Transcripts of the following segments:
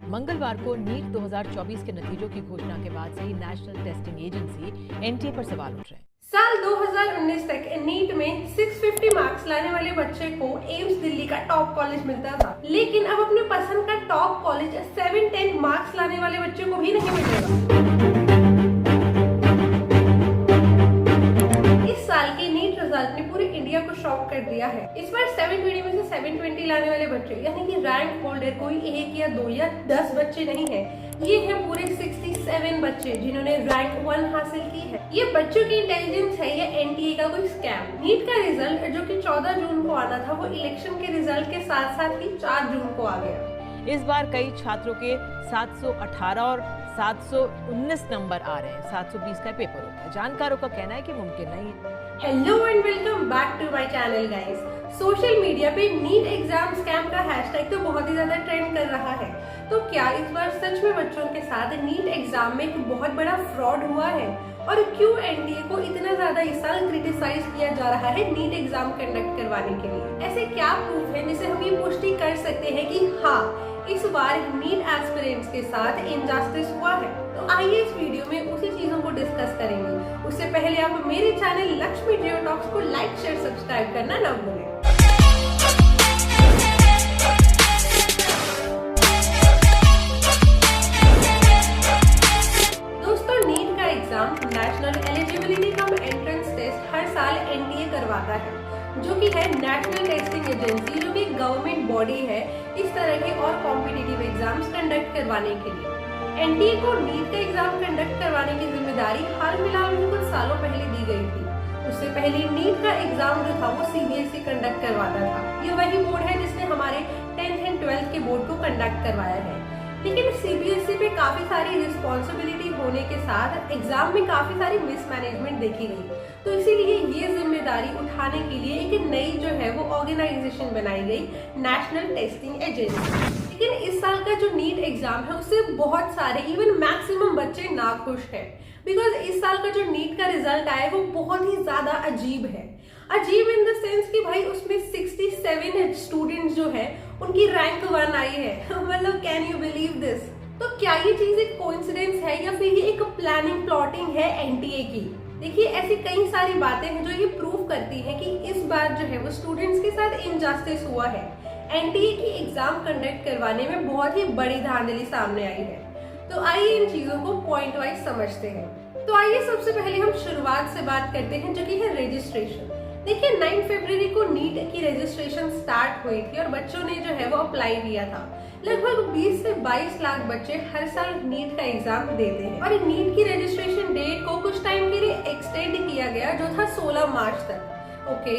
मंगलवार को नीट 2024 के नतीजों की घोषणा के बाद से ही नेशनल टेस्टिंग एजेंसी एनटीए पर सवाल उठ रहे हैं। साल 2019 तक नीट में 650 मार्क्स लाने वाले बच्चे को एम्स दिल्ली का टॉप कॉलेज मिलता था, लेकिन अब अपने पसंद का टॉप कॉलेज 710 मार्क्स लाने वाले बच्चे को भी नहीं मिलेगा। इस साल की नीट रिजल्ट ने पूरे इंडिया को शॉक कर दिया है। इस बार 720 में से 720 लाने वाले बच्चे यानी कि रैंक होल्डर कोई 1 या 2 या 10 बच्चे नहीं है, ये है पूरे 67 बच्चे जिन्होंने रैंक 1 हासिल की है। ये बच्चों की इंटेलिजेंस है या एनटीए का कोई स्कैम? नीट का रिजल्ट जो कि 14 जून को आना था, वो इलेक्शन के रिजल्ट के साथ साथ ही 4 जून को आ गया। इस बार कई छात्रों के 718 और 719 नंबर आ रहे हैं। 720 का पेपर होता है। जानकारों का कहना है कि मुमकिन नहीं है। Hello and welcome back to my channel guys. Social media पे नीट एग्जाम स्कैम का हैशटैग तो बहुत ही ज्यादा ट्रेंड कर रहा है। तो क्या इस बार सच में बच्चों के साथ नीट एग्जाम में एक बहुत बड़ा फ्रॉड हुआ है? और क्यों एनटीए को इतना ज्यादा इस साल क्रिटिसाइज किया जा रहा है नीट एग्जाम कंडक्ट करवाने के लिए? ऐसे क्या प्रूफ है जिसे हम ये पुष्टि कर सकते हैं कि हाँ, इस बार नीट एस्पिरेंट्स के साथ इनजस्टिस हुआ है? तो आइए इस वीडियो में उसी चीजों को डिस्कस करेंगे। उससे पहले आप मेरे चैनल लक्ष्मी जियो टॉक्स को लाइक शेयर सब्सक्राइब करना ना भूलें। दोस्तों, नीट का exam national eligibility cum entrance test हर साल एनटीए करवाता है, जो कि है नेशनल टेस्टिंग एजेंसी, जो कि गवर्नमेंट बॉडी है इस तरह के और कॉम्पिटिटिव एग्जाम्स कंडक्ट करवाने के लिए। एनटीए को नीट का एग्जाम कंडक्ट करवाने की जिम्मेदारी हाल फिलहाल में कुछ सालों पहले दी गई थी। उससे पहले नीट का एग्जाम जो था वो सीबीएसई कंडक्ट करवाता था। ये वही बोर्ड है जिसने हमारे 10th एंड 12th के बोर्ड को कंडक्ट करवाया है। लेकिन सीबीएसई पे काफी सारी रिस्पॉन्सिबिलिटी होने के साथ एग्जाम में काफी सारी मिसमैनेजमेंट देखी गई, तो इसीलिए ये जिम्मेदारी उठाने के लिए एक नई जो है वो ऑर्गेनाइजेशन बनाई गई, नेशनल टेस्टिंग एजेंसी। लेकिन इस साल का जो नीट एग्जाम है उससे बहुत सारे इवन मैक्सिमम बच्चे नाखुश हैं, बिकॉज इस साल का जो नीट का रिजल्ट आया वो बहुत ही ज्यादा अजीब है। अजीब इन द सेंस कि भाई उसमें 67 स्टूडेंट्स जो है उनकी रैंक 1 आई है। मतलब कैन यू बिलीव दिस? तो क्या ये चीज एक कोइंसिडेंस है या फिर ये एक प्लानिंग प्लॉटिंग है एनटीए की? देखिए, ऐसी कई सारी बातें हैं जो ये प्रूव करती हैं कि इस बार जो है वो स्टूडेंट्स के साथ इनजस्टिस हुआ है। एनटीए की एग्जाम कंडक्ट करवाने में बहुत ही बड़ी धांधली सामने आई है। तो आइए इन चीजों को पॉइंट वाइज समझते हैं। तो आइए सबसे पहले हम शुरुआत से बात करते हैं, जो कि है रजिस्ट्रेशन। देखिए, 9 फरवरी को नीट की रजिस्ट्रेशन स्टार्ट हुई थी और बच्चों ने जो है वो अप्लाई किया था। लगभग 20 से 22 लाख बच्चे हर साल नीट का एग्जाम देते हैं और नीट की रजिस्ट्रेशन डेट को कुछ टाइम के लिए एक्सटेंड किया गया, जो था 16 मार्च तक। ओके,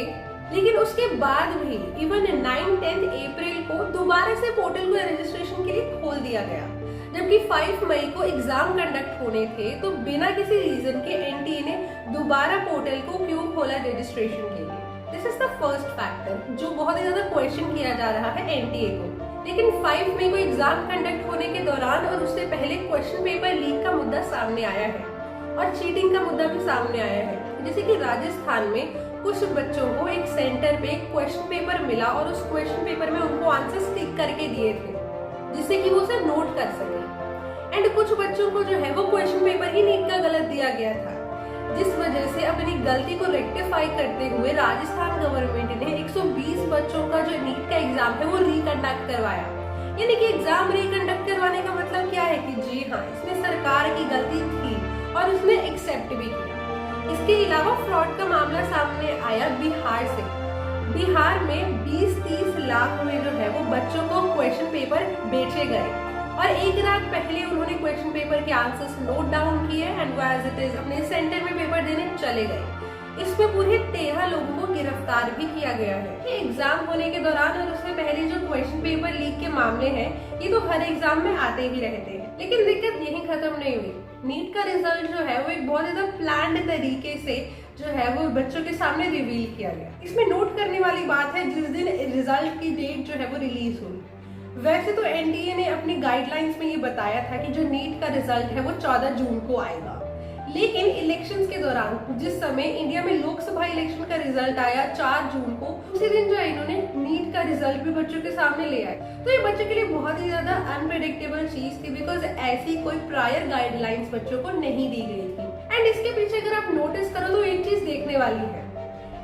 लेकिन उसके बाद भी इवन 9-10 अप्रैल को दोबारा से पोर्टल को रजिस्ट्रेशन के लिए खोल दिया गया, जबकि 5 मई को एग्जाम कंडक्ट होने थे। तो बिना किसी रीजन के एनटीए ने दोबारा पोर्टल को क्यों खोला रजिस्ट्रेशन के लिए? This is the first factor जो बहुत ही ज्यादा क्वेश्चन किया जा रहा है एनटीए को। लेकिन 5 मई को एग्जाम कंडक्ट होने के दौरान और उससे पहले क्वेश्चन पेपर लीक का मुद्दा सामने आया है और चीटिंग का मुद्दा भी सामने आया है। जैसे कि राजस्थान में कुछ बच्चों को एक सेंटर पे क्वेश्चन पेपर मिला और उस क्वेश्चन पेपर में उनको आंसर टिक करके दिए थे, जिससे कि वो उसे नोट कर सके। एंड कुछ बच्चों को जो है वो क्वेश्चन पेपर ही नीट का गलत दिया गया था, जिस वजह से अपनी गलती को रेक्टिफाई करते हुए राजस्थान गवर्नमेंट ने 120 बच्चों का जो नीट का एग्जाम है वो रिकंडक्ट करवाया। यानी कि एग्जाम रिकंडक्ट करवाने का मतलब क्या है कि जी हाँ, इसमें सरकार की गलती थी और उसने एक्सेप्ट भी किया। इसके अलावा फ्रॉड का मामला सामने आया बिहार से। बिहार में 20-30 लाख में जो है वो बच्चों को क्वेश्चन पेपर बेचे गए और एक रात पहले उन्होंने क्वेश्चन पेपर के आंसर्स नोट डाउन किए एंड वो एज इट इज अपने सेंटर में पेपर देने चले गए। इसमें पूरे 13 लोगों को गिरफ्तार भी किया गया है। ये एग्जाम होने के दौरान और उससे पहले जो क्वेश्चन पेपर लीक के मामले हैं, ये तो हर एग्जाम में आते ही रहते हैं। लेकिन दिक्कत यही खत्म नहीं हुई। नीट का रिजल्ट जो है वो एक बहुत ज्यादा प्लान्ड तरीके से जो है वो बच्चों के सामने रिवील किया गया। इसमें नोट करने वाली बात है, जिस दिन रिजल्ट की डेट जो है वो रिलीज हुई, वैसे तो एनटीए ने अपनी गाइडलाइंस में ये बताया था कि जो नीट का रिजल्ट है वो 14 जून को आएगा। लेकिन इलेक्शंस के दौरान जिस समय इंडिया में लोकसभा इलेक्शन का रिजल्ट आया 4 जून को, उसी दिन जो है इन्होंने नीट का रिजल्ट भी बच्चों के सामने ले आए। तो ये बच्चों के लिए बहुत ही ज्यादा अनप्रेडिक्टेबल चीज चीज थी बिकॉज ऐसी कोई प्रायर गाइडलाइंस बच्चों को नहीं दी गई थी। एंड इसके पीछे अगर आप नोटिस करो तो एक चीज देखने वाली है।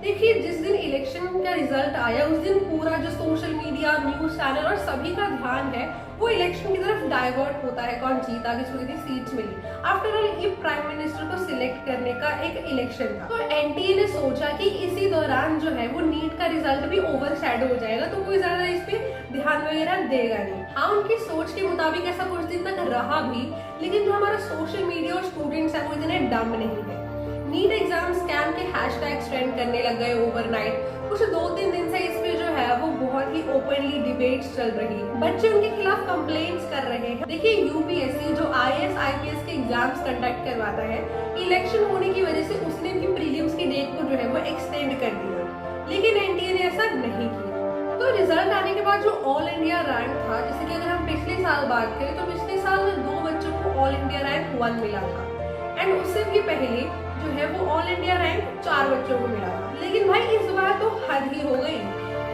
देखिए, जिस दिन इलेक्शन का रिजल्ट आया उस दिन पूरा जो सोशल मीडिया, न्यूज चैनल और सभी का ध्यान है वो इलेक्शन की तरफ डाइवर्ट होता है, कौन जीता, किसको कितनी सीट्स मिली। आफ्टर ऑल ये प्राइम मिनिस्टर को सिलेक्ट करने का एक इलेक्शन था, तो एनटीए ने सोचा कि इसी दौरान जो है वो नीट का रिजल्ट भी ओवरशैडो हो जाएगा, तो कोई ज्यादा इस पे ध्यान वगैरह देगा नहीं। हाँ, उनकी सोच के मुताबिक ऐसा कुछ दिन तक रहा भी, लेकिन जो हमारा सोशल मीडिया और स्टूडेंट्स है वो इतने डम नहीं है। नीट एग्जाम स्कैम के हैशटैग्स ट्रेंड करने लग गए ओवरनाइट। कुछ 2-3 दिन से इस पे जो है वो बहुत ही ओपनली डिबेट्स चल रही है, बच्चे उनके खिलाफ कंप्लेंट्स कर रहे हैं। देखिए, यूपीएससी जो आईएएस आईपीएस के एग्जाम्स कंडक्ट करवाता है, इलेक्शन होने की वजह से उसने भी प्रीलिम्स की डेट को जो है वो एक्सटेंड कर दिया, लेकिन एनटीए ने ऐसा नहीं किया। तो रिजल्ट आने के बाद जो ऑल इंडिया रैंक था, जैसे कि अगर हम पिछले साल बात करें तो पिछले साल 2 बच्चों को ऑल इंडिया रैंक 1 मिला था, एंड उससे भी पहले जो है वो ऑल इंडिया रैंक 4 बच्चों को मिला था। लेकिन भाई इस बार तो हद ही हो गई।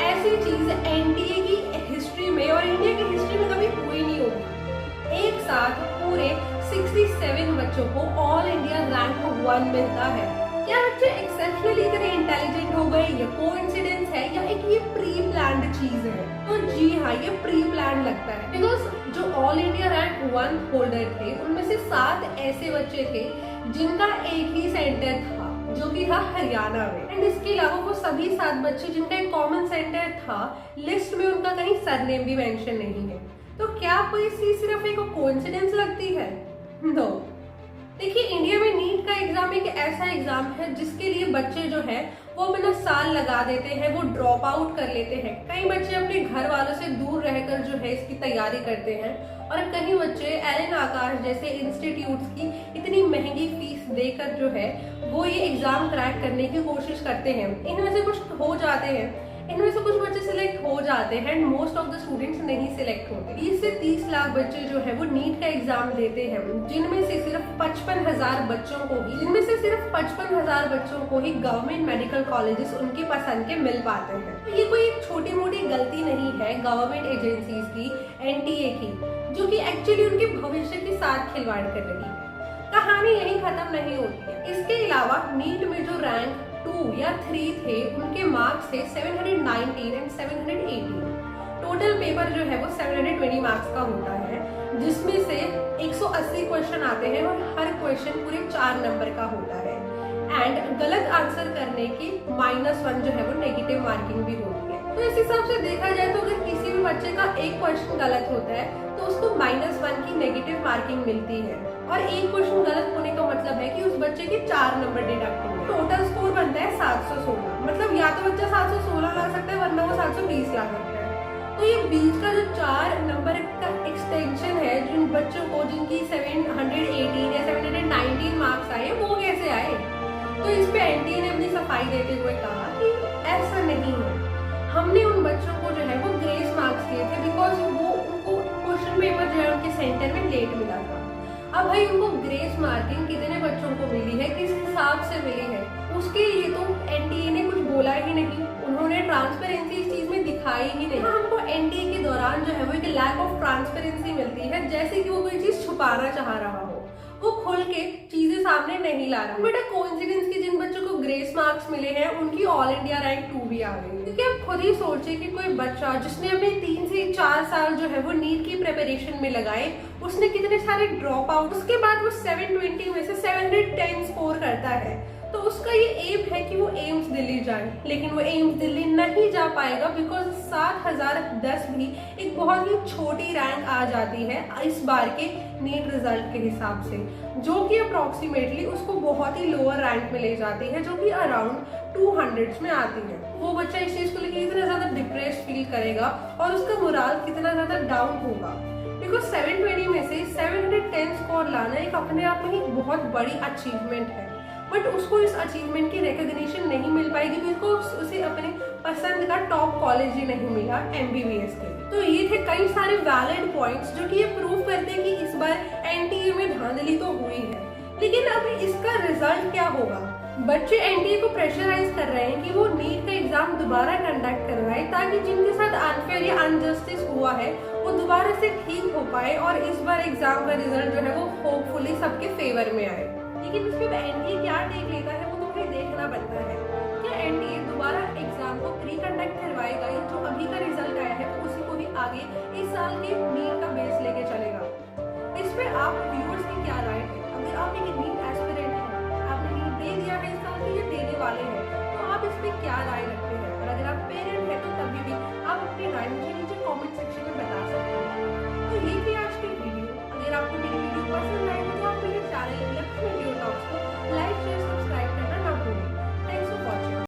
ऐसी चीज एनटीए की हिस्ट्री में और इंडिया की हिस्ट्री में कभी हुई नहीं होगी। एक साथ पूरे 67 बच्चों को ऑल इंडिया रैंक 1 मिलता है। क्या बच्चे एक्सेप्शनली इतने इंटेलिजेंट हो गए, ये कोइंसिडेंस है या एक ये प्री प्लान्ड चीज है? तो जी हाँ, ये प्री प्लान्ड लगता है, बिकॉज जो ऑल इंडिया रैंक 1 होल्डर थे उनमें से 7 ऐसे बच्चे थे जिनका एक ही सेंटर था, जो कि था हरियाणा में। एंड इसके अलावा वो सभी 7 बच्चे जिनका एक कॉमन सेंटर था, लिस्ट में उनका कहीं सरनेम भी मेंशन नहीं है। तो क्या आपको ये चीज सिर्फ एक कोइंसिडेंस लगती है? नो। देखिए, इंडिया में नीट का एग्जाम एक ऐसा एग्जाम है जिसके लिए बच्चे जो है वो अपना साल लगा देते हैं, वो ड्रॉप आउट कर लेते हैं। कई बच्चे अपने घर वालों से दूर रहकर जो है इसकी तैयारी करते हैं, और कई बच्चे एलन आकाश जैसे इंस्टीट्यूट्स की इतनी महंगी फीस देकर जो है वो ये एग्जाम क्रैक करने की कोशिश करते हैं। इनमें से कुछ हो जाते हैं, इनमें से कुछ बच्चे सिलेक्ट हो जाते हैं, and most of the students नहीं सिलेक्ट होते। 20 से 30 लाख बच्चे जो है वो नीट का एग्जाम देते हैं, जिनमें से सिर्फ 55,000 बच्चों को ही गवर्नमेंट मेडिकल कॉलेजेस उनकी पसंद के मिल पाते हैं। तो ये कोई एक छोटी मोटी गलती नहीं है गवर्नमेंट एजेंसीज की, एनटीए की, जो कि एक्चुअली उनके भविष्य के साथ खिलवाड़ कर रही है। कहानी यही खत्म नहीं होती है। इसके अलावा नीट में जो रैंक 2 या 3 थे उनके मार्क्स थे 719 एंड 718। टोटल पेपर जो है वो 720 मार्क्स का होता है, जिसमें से 180 क्वेश्चन आते हैं और हर क्वेश्चन पूरे 4 नंबर का होता है। एंड गलत आंसर करने की -1 जो है वो नेगेटिव मार्किंग भी होती है। तो इस हिसाब से देखा जाए तो अगर किसी भी बच्चे का एक क्वेश्चन गलत होता है तो उसको -1 की नेगेटिव मार्किंग मिलती है, और एक क्वेश्चन गलत होने का मतलब है कि उस बच्चे के 4 नंबर डिडक्ट होंगे। टोटल स्कोर बनता है 716। मतलब या तो बच्चा 716 ला सकता है, वरना वो 720 ला सकता है। तो ये बीच का जो 4 नंबर का एक्सटेंशन है, जिन बच्चों को जिनकी 718 या 719 मार्क्स आए, वो कैसे आए? तो इस पे एनटीए ने अपनी सफाई देते हुए कहा कि ऐसा नहीं है, हमने उन बच्चों को जो है वो ग्रेस मार्क्स दिए थे बिकॉज वो उनको क्वेश्चन पेपर जो है उनके सेंटर में लेट मिला था। अब भाई उनको ग्रेस मार्किंग कितने बच्चों को मिली है, किस हिसाब से मिली है, उसके लिए तो एनटीए ने कुछ बोला ही नहीं, उन्होंने ट्रांसपेरेंसी इस चीज में दिखाई ही नहीं। हमको एनटीए के दौरान जो है वो एक लैक ऑफ ट्रांसपेरेंसी मिलती है, जैसे कि वो कोई चीज छुपाना चाह रहा हो, वो खुल के चीजें सामने नहीं ला रहा। बेटा कोइंसिडेंस की जिन बच्चों को ग्रेस मार्क्स मिले हैं उनकी ऑल इंडिया रैंक 2 भी आ गई। क्योंकि आप खुद ही सोचिए कि कोई बच्चा जिसने अपने 3 से 4 साल जो है वो नीट की प्रिपरेशन में लगाए, उसने कितने सारे ड्रॉप आउट, उसके बाद वो 720 में से 710 स्कोर करता है, तो उसका ये एम है कि वो एम्स दिल्ली जाए, लेकिन वो एम्स दिल्ली नहीं जा पाएगा बिकॉज 7010 भी एक बहुत ही छोटी रैंक आ जाती है इस बार के नीट रिजल्ट के हिसाब से, जो कि अप्रोक्सीमेटली उसको बहुत ही लोअर रैंक में ले जाती है, जो कि अराउंड 200s में आती है। वो बच्चा इस चीज को लेकर कितना ज्यादा डिप्रेस फील करेगा और उसका मोराल कितना ज्यादा डाउन होगा, बिकॉज 720 में से 710 स्कोर लाना एक अपने आप में ही बहुत बड़ी अचीवमेंट है, बट उसको इस अचीवमेंट की रिकॉग्निशन नहीं मिल पाएगी बिकॉज उसे अपने पसंद का टॉप कॉलेज ही नहीं मिला MBBS के। तो ये थे कई सारे वैलिड पॉइंट्स जो कि ये प्रूव करते हैं कि इस बार एनटीए में धांधली तो हुई है, लेकिन अब इसका रिजल्ट क्या होगा? बच्चे एनटीए को प्रेशराइज कर रहे हैं कि वो नीट का एग्जाम दोबारा कंडक्ट करवाए ताकि जिनके साथ अनफेयर या अनजस्टिस हुआ है वो दोबारा से ठीक हो पाए और इस बार एग्जाम का रिजल्ट जो है वो होपफुली सबके फेवर में आए। लेकिन इसमें एनडीए क्या टेक लेता है वो तो भाई देखना बनता है। क्या एनडीए दोबारा एग्जाम को रिकंडक्ट करवाएगा या जो अभी का रिजल्ट आया है उसी को ही आगे इस साल के नीट का बेस लेके चलेगा? इस पे आप व्यूअर्स की क्या राय है? अगर आप एक नीट एस्पिरेंट हैं, आपने नीट दे दिया है इस साल की या देने वाले हैं, तो आप इस पे क्या राय रखते हैं? और अगर आप पेरेंट हैं तो तभी भी आप अपनी राय मुझे नीचे कमेंट सेक्शन में बताइए।